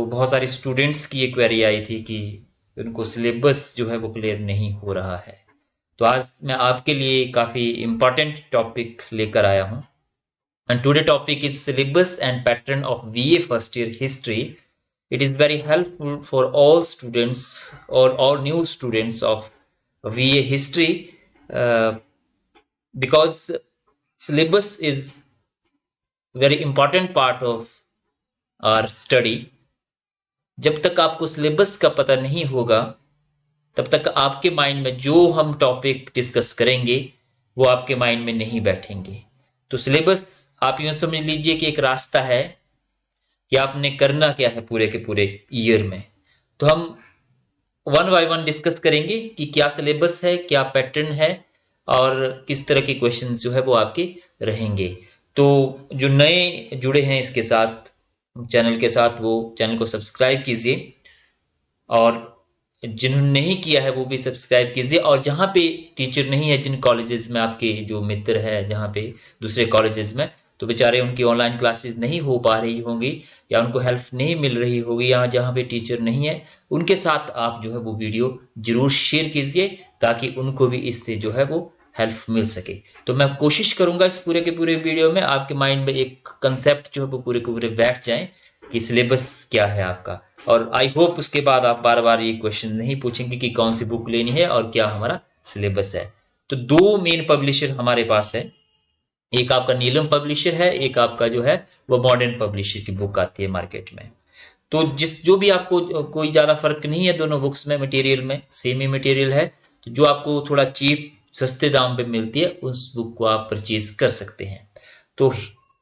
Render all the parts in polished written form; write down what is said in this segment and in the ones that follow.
बहुत सारे स्टूडेंट्स की एक क्वेरी आई थी कि उनको सिलेबस जो है वो क्लियर नहीं हो रहा है। तो आज मैं आपके लिए काफ़ी इम्पोर्टेंट टॉपिक लेकर आया हूँ। And today topic is syllabus and pattern of VA first year history. It is very helpful for all students or all new students of VA history because syllabus is very important part of our study. जब तक आपको syllabus का पता नहीं होगा तब तक आपके माइंड में जो हम टॉपिक डिस्कस करेंगे वो आपके माइंड में नहीं बैठेंगे। तो सिलेबस आप यूं समझ लीजिए कि एक रास्ता है कि आपने करना क्या है पूरे के पूरे ईयर में। तो हम वन बाय वन डिस्कस करेंगे कि क्या सिलेबस है, क्या पैटर्न है और किस तरह के क्वेश्चंस जो है वो आपके रहेंगे। तो जो नए जुड़े हैं इसके साथ चैनल के साथ वो चैनल को सब्सक्राइब कीजिए और जिन्होंने नहीं किया है वो भी सब्सक्राइब कीजिए। और जहाँ पे टीचर नहीं है, जिन कॉलेजेस में आपके जो मित्र है जहाँ पे दूसरे कॉलेजेस में, तो बेचारे उनकी ऑनलाइन क्लासेस नहीं हो पा रही होंगी या उनको हेल्प नहीं मिल रही होगी, या जहाँ पे टीचर नहीं है उनके साथ आप जो है वो वीडियो जरूर शेयर कीजिए ताकि उनको भी इससे जो है वो हेल्प मिल सके। तो मैं कोशिश करूंगा इस पूरे के पूरे वीडियो में आपके माइंड में एक कंसेप्ट जो है वो पूरे के पूरे बैठ जाए कि सिलेबस क्या है आपका। और आई होप उसके बाद आप बार बार ये क्वेश्चन नहीं पूछेंगे कि कौन सी बुक लेनी है और क्या हमारा सिलेबस है। तो दो मेन पब्लिशर हमारे पास है, एक आपका नीलम पब्लिशर है, एक आपका जो है वो मॉडर्न पब्लिशर की बुक आती है मार्केट में। तो जो भी आपको कोई ज्यादा फर्क नहीं है दोनों बुक्स में, मटेरियल में सेम ही मटेरियल है। तो जो आपको थोड़ा चीप सस्ते दाम पे मिलती है उस बुक को आप परचेज कर सकते हैं। तो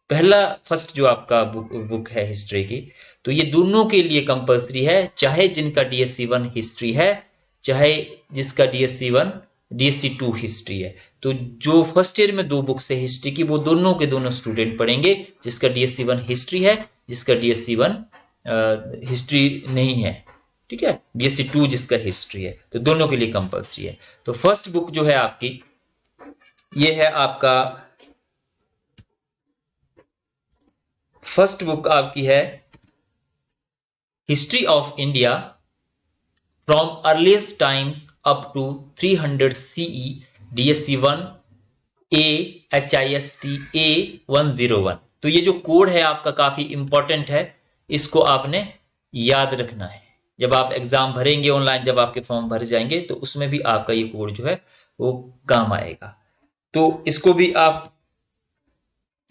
पहला फर्स्ट जो आपका बुक है हिस्ट्री की, तो ये दोनों के लिए कंपल्सरी है, चाहे जिनका DSC 1 हिस्ट्री है चाहे जिसका DSC 1 DSC 2 हिस्ट्री है। तो जो फर्स्ट ईयर में दो बुक्स है हिस्ट्री की वो दोनों के दोनों स्टूडेंट पढ़ेंगे, जिसका DSC 1 हिस्ट्री है, जिसका DSC 1 हिस्ट्री नहीं है, ठीक है, DSC 2 जिसका हिस्ट्री है, तो दोनों के लिए कंपल्सरी है। तो फर्स्ट बुक जो है आपकी ये है आपका फर्स्ट बुक आपकी है history of India from earliest times up to 300 CE DSC 1 A HIST A 101। तो ये जो कोड है आपका काफी इंपॉर्टेंट है, इसको आपने याद रखना है। जब आप एग्जाम भरेंगे ऑनलाइन, जब आपके फॉर्म भर जाएंगे तो उसमें भी आपका ये कोड जो है वो काम आएगा, तो इसको भी आप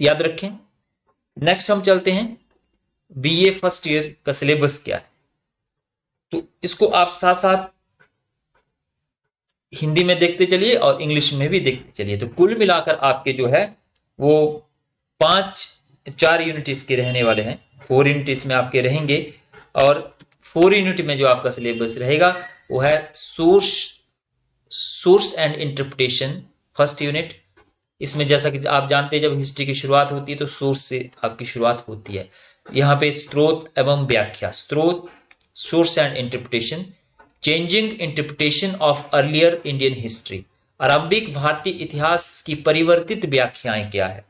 याद रखें। नेक्स्ट हम चलते हैं BA फर्स्ट ईयर का सिलेबस क्या है। तो इसको आप साथ साथ हिंदी में देखते चलिए और इंग्लिश में भी देखते चलिए। तो कुल मिलाकर आपके जो है वो 4 यूनिट इसके रहने वाले हैं, 4 यूनिट इसमें आपके रहेंगे। और 4 यूनिट में जो आपका सिलेबस रहेगा वो है source and interpretation first unit. इसमें जैसा कि आप जानते हैं जब हिस्ट्री की शुरुआत होती है तो सोर्स से आपकी शुरुआत होती है। यहाँ पे स्रोत एवं व्याख्या, स्रोत, source and interpretation, changing interpretation of earlier Indian history, आरंभिक भारतीय इतिहास की परिवर्तित व्याख्याएं क्या है।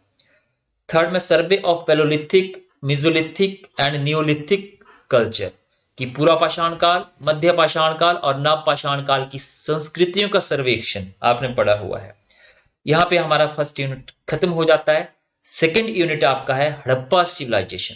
थर्ड में survey of palaeolithic, Mesolithic and Neolithic culture, कि पूरा पाषाण काल, मध्य पाषाण काल और नव पाषाण काल की संस्कृतियों का सर्वेक्षण आपने पढ़ा हुआ है। यहाँ पे हमारा फर्स्ट यूनिट खत्म हो जाता है। सेकेंड यूनिट आपका है हड़प्पा सिविलाइजेशन।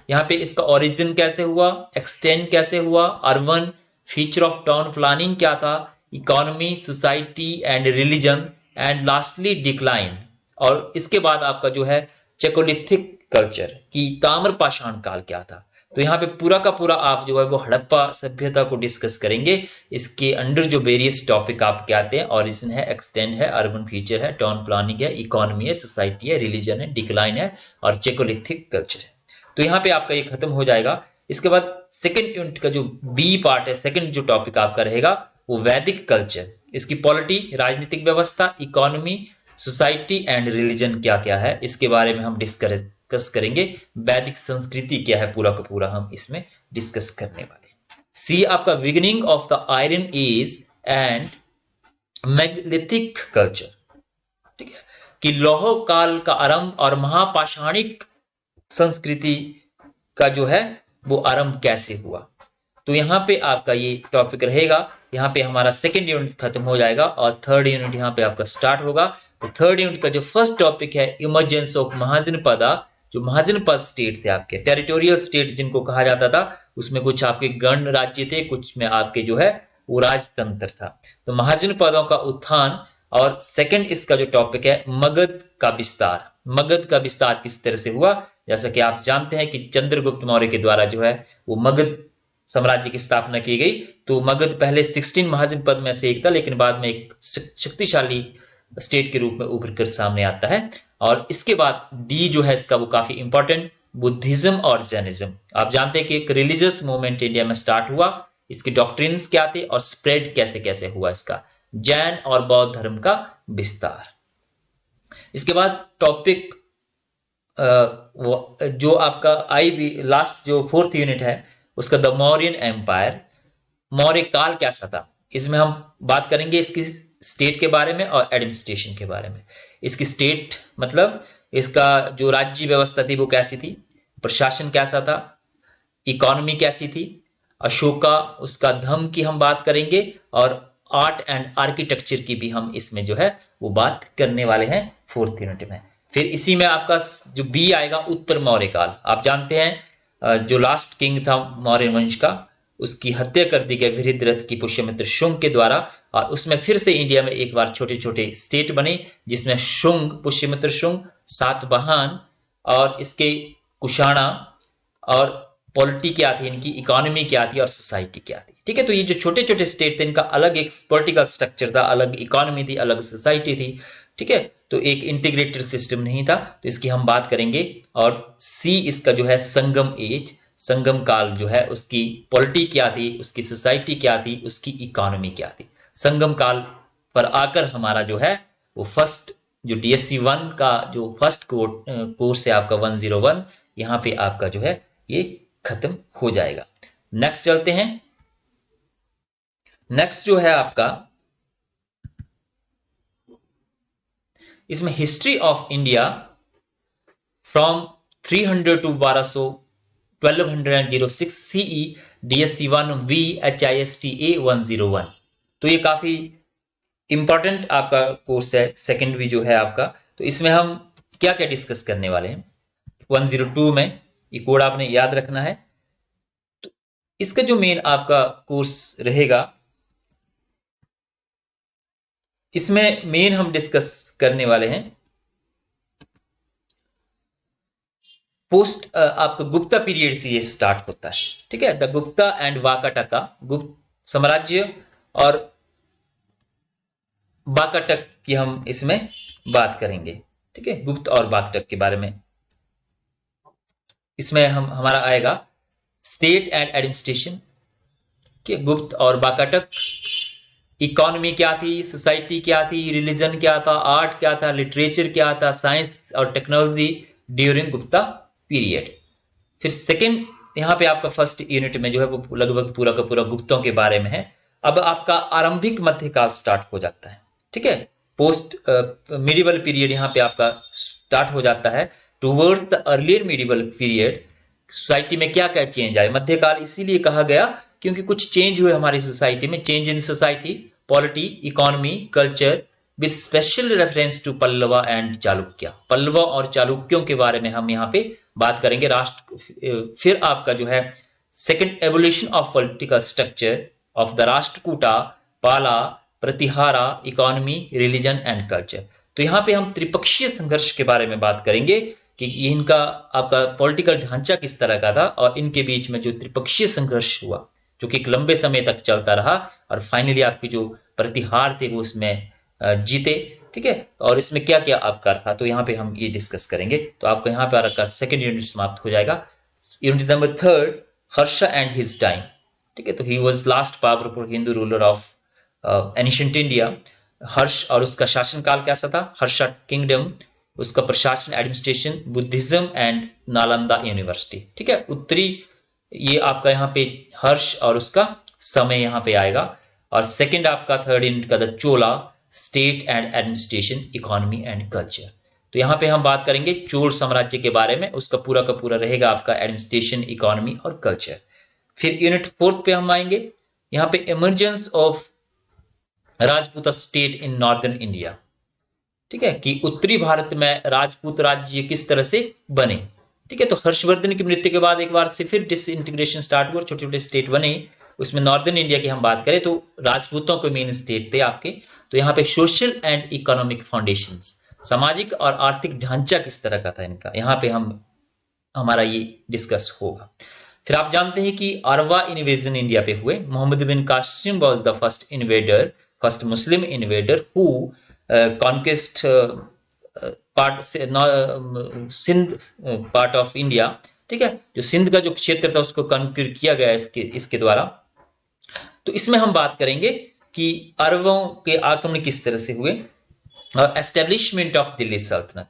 यहाँ पे इसका ओरिजिन कैसे हुआ, एक्सटेंड कैसे हुआ, urban feature of town planning क्या था, economy, society and religion and lastly decline. और इसके बाद आपका जो है चेकोलिथिक कल्चर की ताम्र पाषाण काल क्या था। तो यहाँ पे पूरा का पूरा आप जो है वो हड़प्पा सभ्यता को डिस्कस करेंगे। इसके अंडर जो वेरियस टॉपिक आपके आते हैं, ओरिजिन है, एक्सटेंड है, अर्बन फीचर है, टाउन प्लानिंग है, इकोनॉमी है, सोसाइटी है, रिलीजन है, डिक्लाइन है और चेकोलिथिक कल्चर है। तो यहाँ पे आपका ये खत्म हो जाएगा। इसके बाद सेकेंड यूनिट का जो बी पार्ट है, सेकेंड जो टॉपिक आपका रहेगा वो वैदिक कल्चर। इसकी पॉलिटी, राजनीतिक व्यवस्था, इकोनॉमी, सोसाइटी एंड रिलीजन क्या क्या है इसके बारे में हम डिस्कस करेंगे। वैदिक संस्कृति क्या है पूरा का पूरा हम इसमें डिस्कस करने वाले हैं। सी आपका beginning of the iron age and megalithic culture, ठीक है, कि लौह काल का आरंभ और महापाषाणिक संस्कृति का जो है वो आरंभ कैसे हुआ। तो यहाँ पे आपका ये टॉपिक रहेगा। यहाँ पे हमारा सेकेंड यूनिट खत्म हो जाएगा और थर्ड यूनिट यहाँ पे आपका स्टार्ट होगा। तो थर्ड यूनिट का जो फर्स्ट टॉपिक है इमर्जेंस ऑफ महाजनपदा, जो महाजनपद स्टेट थे आपके टेरिटोरियल स्टेट जिनको कहा जाता था, उसमें कुछ आपके गण राज्य थे, कुछ में आपके जो है वो राजतंत्र था। तो महाजनपदों का उत्थान और सेकंड इसका जो टॉपिक है मगध का विस्तार। मगध का विस्तार किस तरह से हुआ, जैसा कि आप जानते हैं कि चंद्रगुप्त मौर्य के द्वारा जो है वो मगध साम्राज्य की स्थापना की गई। तो मगध पहले 16 महाजनपद में से एक था, लेकिन बाद में एक शक्तिशाली स्टेट के रूप में उभर कर सामने आता है। और इसके बाद डी जो है इसका वो काफी इंपॉर्टेंट, बुद्धिज्म और जैनिज्म। आप जानते हैं कि एक रिलीजियस मूवमेंट इंडिया में स्टार्ट हुआ, इसके डॉक्ट्रिन्स क्या थे और स्प्रेड कैसे कैसे हुआ इसका, जैन और बौद्ध धर्म का विस्तार। इसके बाद टॉपिक जो आपका लास्ट जो फोर्थ यूनिट है उसका द मौर्यन एम्पायर, मौर्य काल कैसा था। इसमें हम बात करेंगे इसकी स्टेट के बारे में और एडमिनिस्ट्रेशन के बारे में। इसकी स्टेट मतलब इसका जो राज्य व्यवस्था थी वो कैसी थी, प्रशासन कैसा था, इकोनॉमी कैसी थी, अशोका उसका धर्म की हम बात करेंगे और आर्ट एंड आर्किटेक्चर की भी हम इसमें जो है वो बात करने वाले हैं फोर्थ यूनिट में। फिर इसी में आपका जो बी आएगा उत्तर मौर्य काल। आप जानते हैं जो लास्ट किंग था मौर्य वंश का, उसकी हत्या कर दी गई वृहद्रथ की पुष्यमित्र शुंग के द्वारा, और उसमें फिर से इंडिया में एक बार छोटे छोटे स्टेट बने जिसमें शुंग, पुष्यमित्र शुंग, सातवाहन और इसके कुशाणा, और पॉलिटी क्या थी इनकी, इकोनॉमी क्या थी और सोसाइटी क्या थी। ठीक है, तो ये जो छोटे छोटे स्टेट थे इनका अलग एक पॉलिटिकल स्ट्रक्चर था, अलग इकोनॉमी थी, अलग सोसाइटी थी। ठीक है, तो एक इंटीग्रेटेड सिस्टम नहीं था, तो इसकी हम बात करेंगे। और सी इसका जो है संगम एज, संगम काल जो है उसकी पॉलिटी क्या थी, उसकी सोसाइटी क्या थी, उसकी इकोनॉमी क्या थी। संगम काल पर आकर हमारा जो है वो फर्स्ट जो DSC 1 का जो फर्स्ट कोर्स है आपका 101, यहाँ पे आपका जो है ये खत्म हो जाएगा। नेक्स्ट चलते हैं। नेक्स्ट जो है आपका इसमें history of India from 300 to 1200 1206 CE DSC 1V HISTA 101। तो ये काफी इंपॉर्टेंट आपका कोर्स है, सेकेंड भी जो है आपका। तो इसमें हम क्या क्या डिस्कस करने वाले हैं 102 में, ये कोड आपने याद रखना है। तो इसका जो मेन आपका कोर्स रहेगा, इसमें मेन हम डिस्कस करने वाले हैं पोस्ट आपका गुप्ता पीरियड से ये स्टार्ट होता है। ठीक है, द गुप्ता एंड वाकाटका, गुप्त साम्राज्य और वाकाटक की हम इसमें बात करेंगे। ठीक है, गुप्त और वाकाटक के बारे में इसमें हमारा आएगा स्टेट एंड एडमिनिस्ट्रेशन के, गुप्त और वाकाटक, इकोनॉमी क्या थी, सोसाइटी क्या थी, रिलीजन क्या था, आर्ट क्या था, लिटरेचर क्या था, साइंस और टेक्नोलॉजी ड्यूरिंग गुप्ता पीरियड। फिर सेकंड यहाँ पे आपका फर्स्ट यूनिट में जो है वो लगभग पूरा का पूरा गुप्तों के बारे में है। अब आपका आरंभिक मध्यकाल स्टार्ट हो जाता है। ठीक है, पोस्ट मिडिवल पीरियड यहाँ पे आपका स्टार्ट हो जाता है। Towards the earlier medieval period society में क्या क्या चेंज आए। मध्यकाल इसीलिए कहा गया क्योंकि कुछ चेंज हुए हमारी सोसाइटी में, change in society, polity, economy, culture with special reference to Pallava and Chalukya. Pallava और चालुक्यों के बारे में हम यहाँ पे बात करेंगे। फिर आपका जो है second evolution of political structure of the Rashtrakuta, Pala, Pratihara, economy, religion and culture. तो यहाँ पे हम त्रिपक्षीय संघर्ष के बारे में बात करेंगे कि इनका आपका पॉलिटिकल ढांचा किस तरह का था और इनके बीच में जो त्रिपक्षीय संघर्ष हुआ जो कि एक लंबे समय तक चलता रहा और फाइनली आपके जो प्रतिहार थे वो उसमें जीते। ठीक है, और इसमें क्या क्या आपका रहा तो यहाँ पे हम ये डिस्कस करेंगे। तो आपको यहाँ पे आपका सेकंड यूनिट समाप्त हो जाएगा। Unit number third, Harsha and his time. ठीक है, तो he was last powerful Hindu ruler of ancient India. Harsha और उसका शासनकाल कैसा था, हर्ष किंगडम, उसका प्रशासन, administration, Buddhism and Nalanda university. ठीक है, उत्तरी ये आपका यहाँ पे हर्ष और उसका समय यहाँ पे आएगा। और सेकंड आपका थर्ड यूनिट का the Chola, state and administration, economy and culture. तो यहाँ पे हम बात करेंगे चोल साम्राज्य के बारे में, उसका पूरा का पूरा रहेगा आपका एडमिनिस्ट्रेशन, इकोनॉमी और कल्चर। फिर यूनिट 4 पे हम आएंगे, यहाँ पे emergence of Rajput state in northern India, ठीक है, कि उत्तरी भारत में राजपूत राज्य किस तरह से बने। ठीक है, तो हर्षवर्धन की मृत्यु के बाद एक बार से फिर डिसइंटीग्रेशन स्टार्ट हुआ और छोटे छोटे स्टेट बने। उसमें नॉर्दर्न इंडिया की हम बात करें तो राजपूतों के मेन स्टेट थे आपके। तो यहाँ पे सोशल एंड इकोनॉमिक फाउंडेशंस, सामाजिक और आर्थिक ढांचा किस तरह का था इनका, यहाँ पे हमारा ये डिस्कस होगा। फिर आप जानते हैं कि अरवा इन्वेजन इंडिया पे हुए। Mohammad bin Qasim was the first invader, first Muslim invader who conquest part Sindh part of India. ठीक है, जो सिंध का जो क्षेत्र था उसको कॉन्क्र किया गया इसके द्वारा। तो इसमें हम बात करेंगे कि अरबों के आक्रमण किस तरह से हुए और एस्टेब्लिशमेंट ऑफ दिल्ली सल्तनत,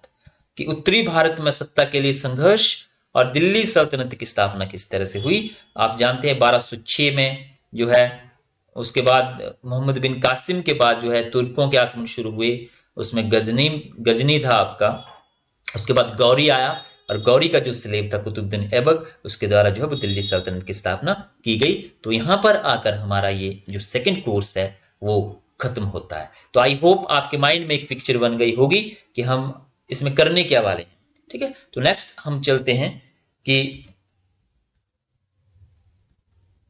कि उत्तरी भारत में सत्ता के लिए संघर्ष और दिल्ली सल्तनत की स्थापना किस तरह से हुई। आप जानते हैं 1206 में जो है, उसके बाद मोहम्मद बिन कासिम के बाद जो है तुर्कों के आक्रमण शुरू हुए, उसमें गजनी था आपका। उसके बाद गौरी आया और गौरी का जो स्लेब था कुतुबुद्दीन ऐबक, उसके द्वारा जो है वो दिल्ली सल्तनत की स्थापना की गई। तो यहाँ पर आकर हमारा ये जो सेकंड कोर्स है वो खत्म होता है। तो आई होप आपके माइंड में एक पिक्चर बन गई होगी कि हम इसमें करने क्या वाले हैं। ठीक है, तो नेक्स्ट हम चलते हैं कि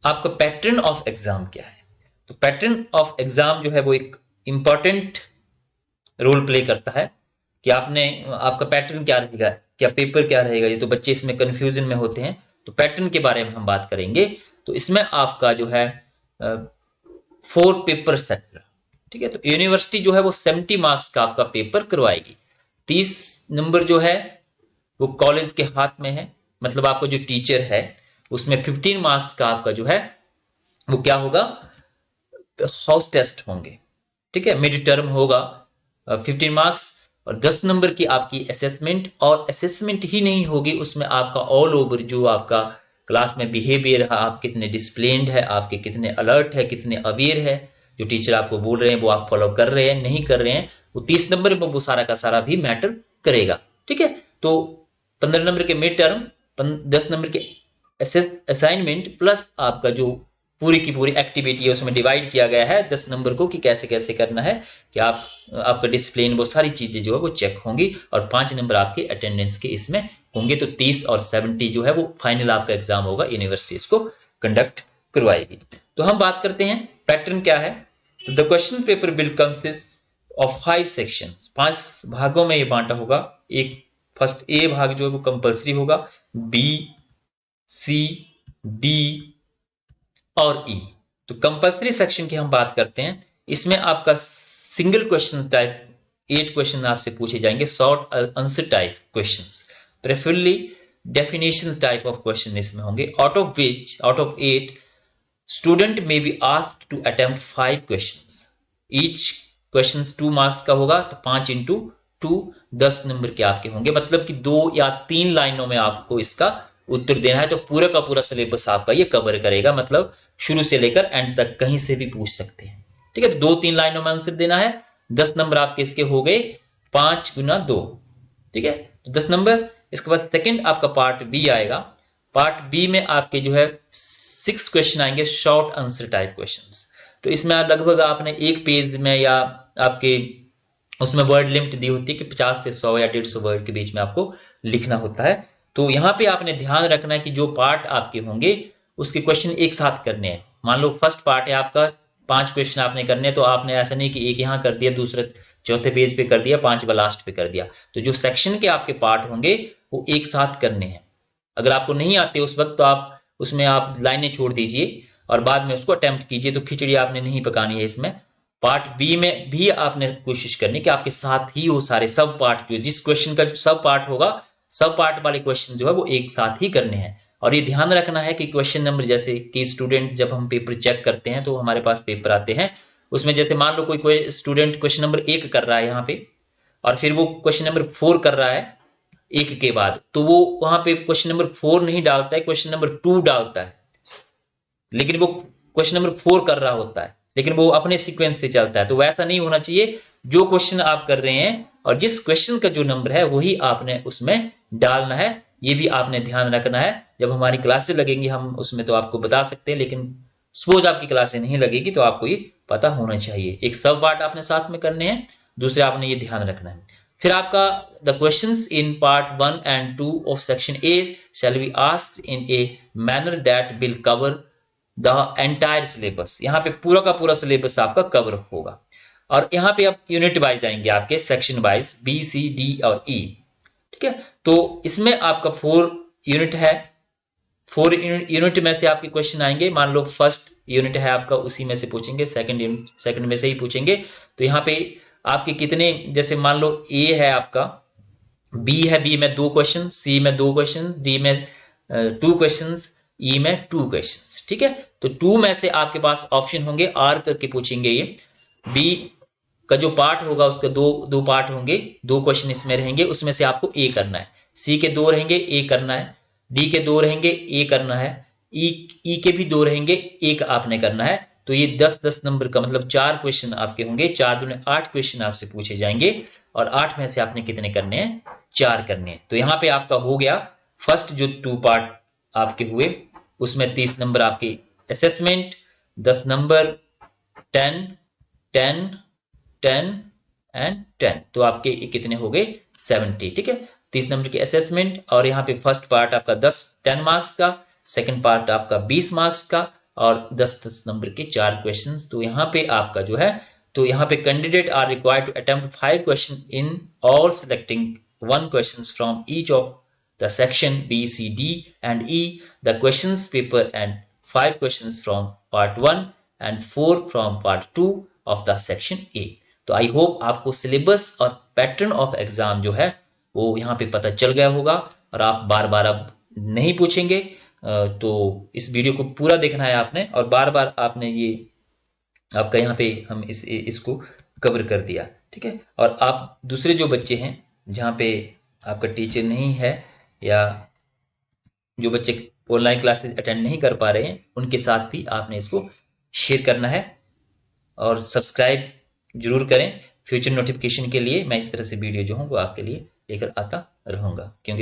आपका पैटर्न ऑफ एग्जाम क्या है। तो पैटर्न ऑफ एग्जाम जो है वो एक इंपॉर्टेंट रोल प्ले करता है कि आपका पैटर्न क्या रहेगा, क्या पेपर क्या रहेगा। ये तो बच्चे इसमें कंफ्यूजन में होते हैं, तो पैटर्न के बारे में हम बात करेंगे। तो इसमें आपका जो है 4 पेपर सेट, ठीक है। तो यूनिवर्सिटी जो है वो 70 मार्क्स का आपका पेपर करवाएगी। 30 नंबर जो है वो कॉलेज के हाथ में है, मतलब आपको जो टीचर है उसमें 15 मार्क्स का आपका जो है वो क्या होगा, हाउस टेस्ट होंगे। ठीक है, मिड टर्म होगा 15 मार्क्स और 10 नंबर की आपकी असेसमेंट। और असेसमेंट ही नहीं होगी, उसमें आपका ऑल ओवर जो आपका क्लास में बिहेवियर है, आप कितने डिसिप्लिन्ड है, आपके कितने अलर्ट है, कितने अवेयर है, जो टीचर आपको बोल रहे हैं वो आप फॉलो कर रहे हैं नहीं कर रहे हैं, वो 30 नंबर में वो सारा का सारा भी मैटर करेगा। ठीक है, तो 15 नंबर के मिड टर्म, 10 नंबर के असाइनमेंट प्लस आपका जो पूरी की पूरी एक्टिविटी है उसमें डिवाइड किया गया है 10 नंबर को कि कैसे कैसे करना है, कि आपका डिसिप्लिन, वो सारी चीजें जो है वो चेक होंगी और 5 नंबर आपके अटेंडेंस के इसमें होंगे। तो 30 और 70 जो है वो फाइनल आपका एग्जाम होगा, यूनिवर्सिटी इसको कंडक्ट करवाएगी। तो हम बात करते हैं पैटर्न क्या है। तो the question paper will consist of 5 sections, 5 भागों में ये बांटा होगा। एक फर्स्ट ए भाग जो है वो कंपल्सरी होगा, बी, सी, डी और ई। तो कंपल्सरी सेक्शन की हम बात करते हैं, इसमें आपका सिंगल क्वेश्चन टाइप 8 क्वेश्चन आपसे पूछे जाएंगे, short answer type questions, preferably definition type of question इसमें होंगे। Out of 8 student may be asked to attempt 5 questions, each question 2 marks का होगा, तो 5 इंटू 2 10 नंबर के आपके होंगे, मतलब कि 2 या 3 लाइनों में आपको इसका उत्तर देना है। तो पूरा का पूरा सिलेबस आपका ये कवर करेगा, मतलब शुरू से लेकर एंड तक कहीं से भी पूछ सकते हैं। ठीक है, 2-3 लाइनों में आंसर देना है, 10 नंबर आपके इसके हो गए 5 गुना 2। ठीक है, तो 10 नंबर। इसके बाद सेकंड आपका पार्ट बी आएगा। पार्ट बी में आपके जो है 6 क्वेश्चन आएंगे, शॉर्ट आंसर टाइप क्वेश्चंस। तो इसमें लगभग आपने एक पेज में या आपके उसमें वर्ड लिमिट दी होती है कि 50 से 100 या 150 वर्ड के बीच में आपको लिखना होता है। तो यहाँ पे आपने ध्यान रखना है कि जो पार्ट आपके होंगे उसके क्वेश्चन एक साथ करने हैं। मान लो फर्स्ट पार्ट है आपका, 5 क्वेश्चन आपने करने हैं, तो आपने ऐसा नहीं कि एक यहाँ कर दिया, दूसरे चौथे पेज पे कर दिया, 5वां लास्ट पे कर दिया। तो जो सेक्शन के आपके पार्ट होंगे वो एक साथ करने हैं। अगर आपको नहीं आते उस वक्त तो आप उसमें आप लाइनें छोड़ दीजिए और बाद में उसको अटेम्प्ट कीजिए। तो खिचड़ी आपने नहीं पकानी है इसमें। पार्ट बी में भी आपने कोशिश करनी कि आपके साथ ही वो सारे सब पार्ट, जो जिस क्वेश्चन का सब पार्ट होगा, सब पार्ट वाले क्वेश्चन जो है वो एक साथ ही करने हैं। और ये ध्यान रखना है कि क्वेश्चन नंबर, जैसे कि स्टूडेंट जब हम पेपर चेक करते हैं तो हमारे पास पेपर आते हैं, उसमें जैसे मान लो कोई स्टूडेंट क्वेश्चन नंबर 1 कर रहा है यहाँ पे और फिर वो क्वेश्चन नंबर 4 कर रहा है 1 के बाद, तो वो वहां पे क्वेश्चन नंबर 4 नहीं डालता है, क्वेश्चन नंबर 2 डालता है, लेकिन वो क्वेश्चन नंबर 4 कर रहा होता है, लेकिन वो अपने सीक्वेंस से चलता है। तो वैसा नहीं होना चाहिए। जो क्वेश्चन आप कर रहे हैं और जिस क्वेश्चन का जो नंबर है वही आपने उसमें डालना है। ये भी आपने ध्यान रखना है। जब हमारी क्लासेस लगेंगी हम उसमें तो आपको बता सकते हैं, लेकिन सपोज आपकी क्लासें नहीं लगेगी तो आपको ये पता होना चाहिए। एक सब पार्ट आपने साथ में करने हैं, दूसरे आपने ये ध्यान रखना है। फिर आपका the questions in part 1 and 2 of section A shall be asked in a manner that will cover the entire syllabus. यहाँ पे पूरा का पूरा सिलेबस आपका कवर होगा। और यहाँ पे अब यूनिट वाइज आएंगे आपके, section wise B C D और ई। ठीक है, तो इसमें आपका 4 यूनिट है। 4 यूनिट में से आपके क्वेश्चन आएंगे। मान लो फर्स्ट यूनिट है आपका, उसी में से पूछेंगे। सेकंड यूनिट सेकंड में से ही पूछेंगे। तो यहाँ पे आपके कितने, जैसे मान लो ए है आपका, बी है, बी में 2 क्वेश्चन, सी में 2 क्वेश्चन, डी में 2 क्वेश्चन, ई में 2 क्वेश्चन। ठीक है, तो 2 में से आपके पास ऑप्शन होंगे, आर करके पूछेंगे ये। बी का जो पार्ट होगा उसका दो पार्ट होंगे, 2 क्वेश्चन इसमें रहेंगे, उसमें से आपको ए करना है। सी के 2 रहेंगे, ए करना है। डी के 2 रहेंगे, ए करना है। ई के भी 2 रहेंगे, एक आपने करना है। तो ये 10-10 नंबर का मतलब 4 क्वेश्चन आपके होंगे। 4 दूने 8 क्वेश्चन आपसे पूछे जाएंगे और 8 में से आपने कितने करने हैं? 4 करने हैं। तो यहाँ पे आपका हो गया फर्स्ट जो 2 पार्ट आपके हुए, उसमें 30 नंबर आपके असेसमेंट, 10 नंबर 10 10 10 एंड 10। तो आपके कितने हो गए? 70। ठीक है, 30 नंबर की असेसमेंट, और यहाँ पे फर्स्ट पार्ट आपका 10 मार्क्स का, सेकंड पार्ट आपका 20 मार्क्स का, और 10 नंबर के 4 क्वेश्चंस। तो यहाँ पे आपका जो है, तो यहाँ पे candidate are required to attempt 5 question in all, selecting 1 question from each of the section B, C, D and E, the questions paper and 5 questions from part 1 and 4 from part 2 of the section A। तो I hope आपको syllabus और pattern of exam जो है वो यहाँ पे पता चल गया होगा और आप बार बार अब नहीं पूछेंगे। तो इस वीडियो को पूरा देखना है आपने, और बार बार आपने ये आपका यहाँ पे हम इसको कवर कर दिया। ठीक है, और आप दूसरे जो बच्चे हैं जहाँ पे आपका टीचर नहीं है या जो बच्चे ऑनलाइन क्लासेस अटेंड नहीं कर पा रहे हैं, उनके साथ भी आपने इसको शेयर करना है और सब्सक्राइब जरूर करें। फ्यूचर नोटिफिकेशन के लिए मैं इस तरह से वीडियो जो हूँ वो आपके लिए लेकर आता रहूँगा, क्योंकि